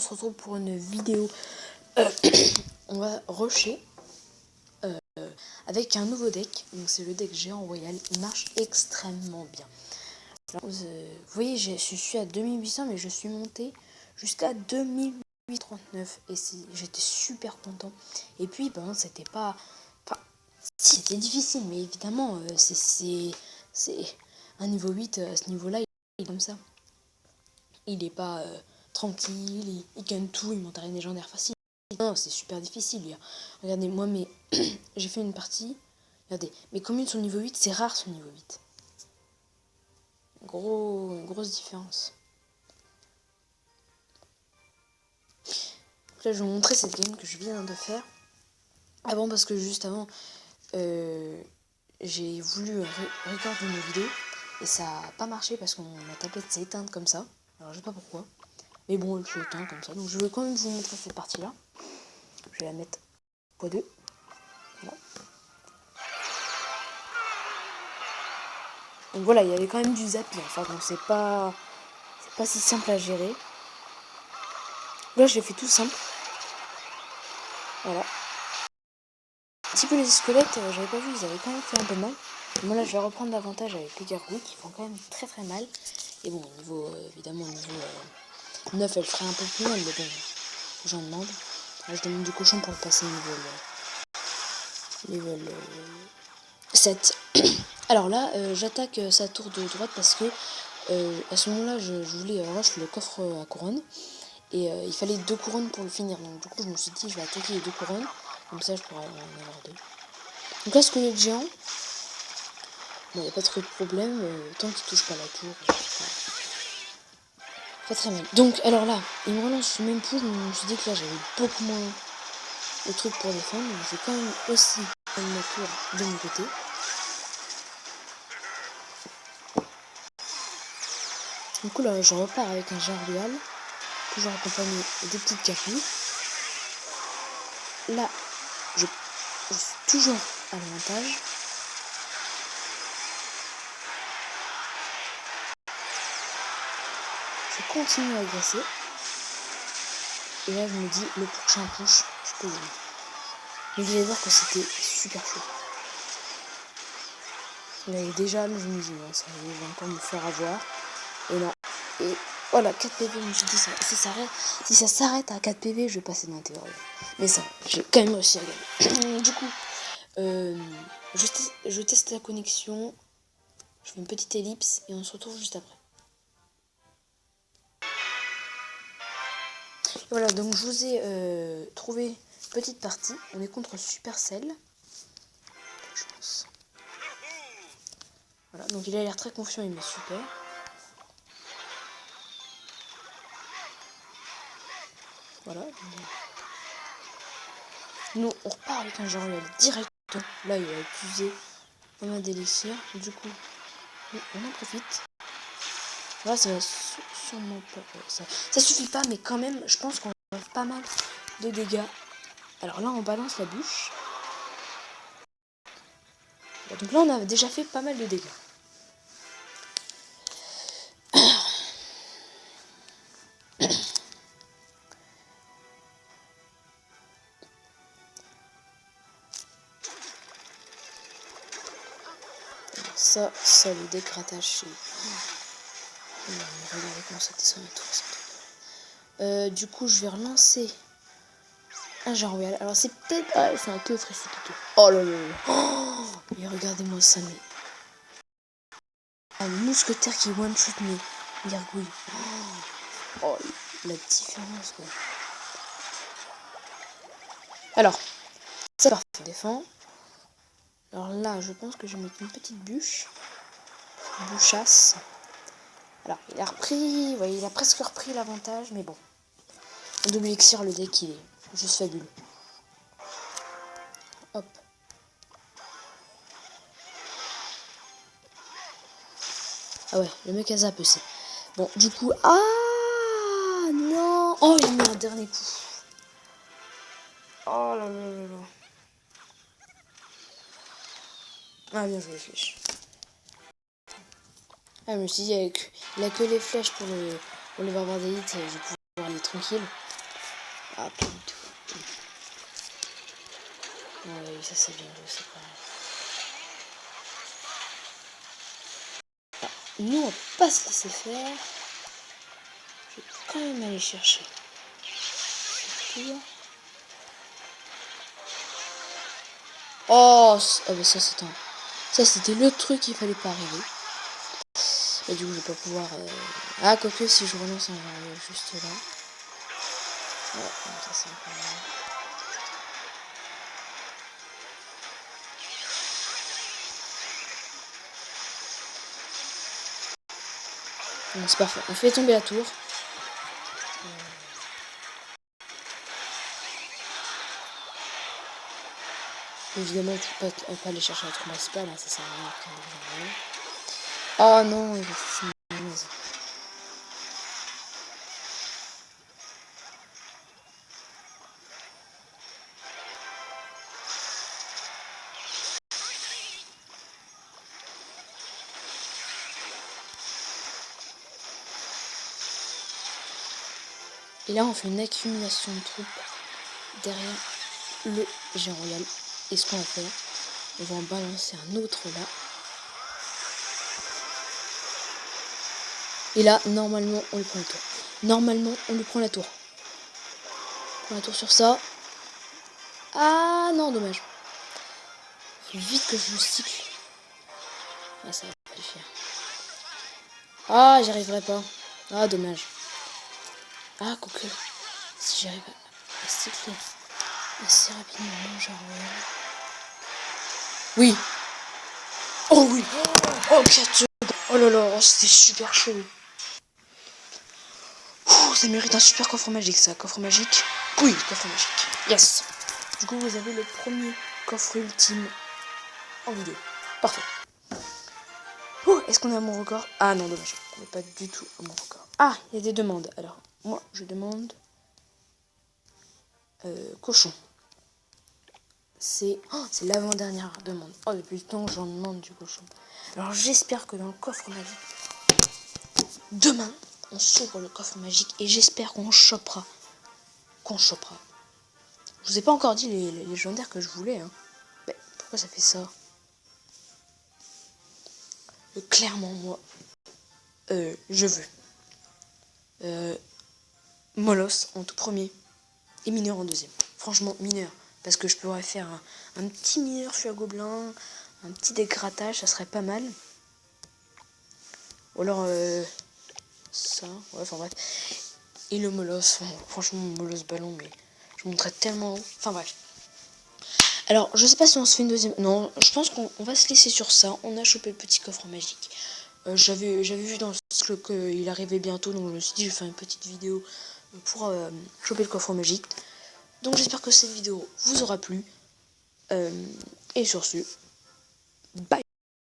se retrouve pour une vidéo. On va rusher avec un nouveau deck. Donc c'est le deck géant royal. Il marche extrêmement bien. Alors, vous voyez, je suis à 2800, mais je suis monté jusqu'à 2839 et j'étais super content. Et puis ben c'était pas, enfin c'était difficile, mais évidemment c'est un niveau 8 à ce niveau-là, il est comme ça. Il est pas tranquille, il gagne tout, il monte à une légendaire facile. Non, c'est super difficile. Regardez, moi, mais j'ai fait une partie. Regardez, mes communes sont niveau 8, c'est rare ce niveau 8. Grosse différence. Donc là, je vais vous montrer cette game que je viens de faire. Avant, parce que juste avant, j'ai voulu regarder une vidéo et ça n'a pas marché parce que ma tablette s'est éteinte comme ça. Alors, je sais pas pourquoi. Mais bon, elle s'est éteinte comme ça. Donc, je vais quand même vous montrer cette partie-là. Je vais la mettre x2. Voilà. Donc voilà, il y avait quand même du zapping. Enfin bon, c'est pas si simple à gérer. Là, j'ai fait tout simple. Voilà. Un petit peu les squelettes, j'avais pas vu, ils avaient quand même fait un peu mal. Moi là, je vais reprendre davantage avec les gargouilles qui font quand même très très mal. Et bon, niveau évidemment, niveau 9, elle ferait un peu plus mal, mais bon, j'en demande. Là, je demande du cochon pour le passer niveau 7. Alors là, j'attaque sa tour de droite parce que à ce moment-là, je voulais rush le coffre à couronne. Et il fallait 2 couronnes pour le finir. Donc du coup, je me suis dit, je vais attaquer les 2 couronnes. Comme ça, je pourrais en avoir 2. Donc là, squelette géant. Bon, il n'y a pas trop de problème. Tant qu'il touche pas la tour. Pas très mal. Donc, alors là, il me relance ce même coup. Je me suis dit que là, j'avais beaucoup moins de trucs pour défendre. Donc, je vais quand même aussi prendre ma tour de mon côté. Du coup, là, je repars avec un géant royal. Toujours accompagné des petites capilles. Là, je suis toujours à l'avantage. Je continue à agresser. Et là, je me dis, le prochain push, je peux y aller. Mais vous allez voir que c'était super chaud. Là, déjà, je me dis, non, ça va encore me faire avoir. Et non. Et voilà, 4 PV, je me suis dit, si ça s'arrête à 4 PV, je vais passer dans l'intérieur. Mais ça, j'ai quand même réussi à gagner. Du coup, je teste la connexion. Je fais une petite ellipse et on se retrouve juste après. Et voilà, donc je vous ai trouvé petite partie. On est contre Supercell. Je pense. Voilà, donc il a l'air très confiant, il met super. Voilà. Nous, on repart avec un genre direct. Là, il a épuisé pas mal d'élixir. Du coup, on en profite. Là, ça va sûrement pas. Ça suffit pas, mais quand même, je pense qu'on va faire pas mal de dégâts. Alors là, on balance la bûche. Donc là, on a déjà fait pas mal de dégâts. Ça le dégradage, c'est... Regardez comment ça descend et tout. Du coup, je vais relancer un genre royal. Alors, c'est peut-être... Ah, c'est un peu précipité. Oh là là là. Oh, mais regardez-moi ça, mais... Un mousquetaire qui one-shot mes gargouilles. Oh, la différence, quoi. Alors, c'est parfait, on défend. Alors là, je pense que je vais mettre une petite bûche. Bûchasse. Alors, il a repris... Ouais, il a presque repris l'avantage, mais bon. En double elixir, le deck, il est juste fabuleux. Hop. Ah ouais, le mec a zap aussi. Bon, du coup... Ah non. Oh, il met un dernier coup. Oh là là là là. Ah, bien joué, flèche. Ah, je me suis dit, il a que les flèches pour les barbares d'élite, je vais pouvoir aller tranquille. Ah, pas du tout. Oui, ça c'est bien, je sais pas. Ah, nous, on va pas se laisser faire. Je vais quand même aller chercher. Oh, ah bah ça c'est un... Ça c'était le truc qu'il fallait pas arriver. Et du coup je vais pas pouvoir... Ah, quoique si je relance un verre juste là. Ouais, ça c'est un peu mal. Bon, c'est parfait. On fait tomber la tour. Évidemment, tu peux pas aller chercher la tour principale, hein, ça sert à rien de prendre des. Oh non, il va faire une maison. Et là, on fait une accumulation de troupes derrière le géant royal. Et ce qu'on va faire, on va en balancer un autre là. Et là, normalement, on lui prend la tour. Normalement, on lui prend la tour. On prend la tour sur ça. Ah non, dommage. Faut vite que je le cycle. Ah, ça va pas le faire. Ah, j'y arriverai pas. Ah, dommage. Ah, quoique. Si j'arrive à cycler assez rapidement mon genre royal. Oui. Oh oui. Oh, 4 secondes. Oh là là, c'était super chaud. Ouh, ça mérite un super coffre magique, ça. Coffre magique. Oui, coffre magique. Yes. Du coup, vous avez le premier coffre ultime en vidéo. Parfait. Est-ce qu'on est à mon record? Ah non, dommage. On n'est pas du tout à mon record. Ah, il y a des demandes. Alors, moi, je demande... cochon. C'est l'avant-dernière demande. Oh, depuis le temps, j'en demande du cochon. Alors, j'espère que dans le coffre magique, demain, on s'ouvre le coffre magique et j'espère qu'on chopera. Je vous ai pas encore dit les légendaires que je voulais. Hein. Mais pourquoi ça fait ça? Clairement, moi, je veux Molos en tout premier et mineur en deuxième. Franchement, mineur. Parce que je pourrais faire un petit mineur sur gobelin, un petit dégrattage, ça serait pas mal. Ou alors, ça, ouais, enfin bref. Et le Molos, franchement, Molos ballon, mais je montrais tellement. Enfin bref. Alors, je sais pas si on se fait une deuxième. Non, je pense qu'on va se laisser sur ça. On a chopé le petit coffre magique. J'avais vu dans le cycle qu'il arrivait bientôt, donc je me suis dit, je vais faire une petite vidéo pour choper le coffre magique. Donc j'espère que cette vidéo vous aura plu. Et sur ce, bye!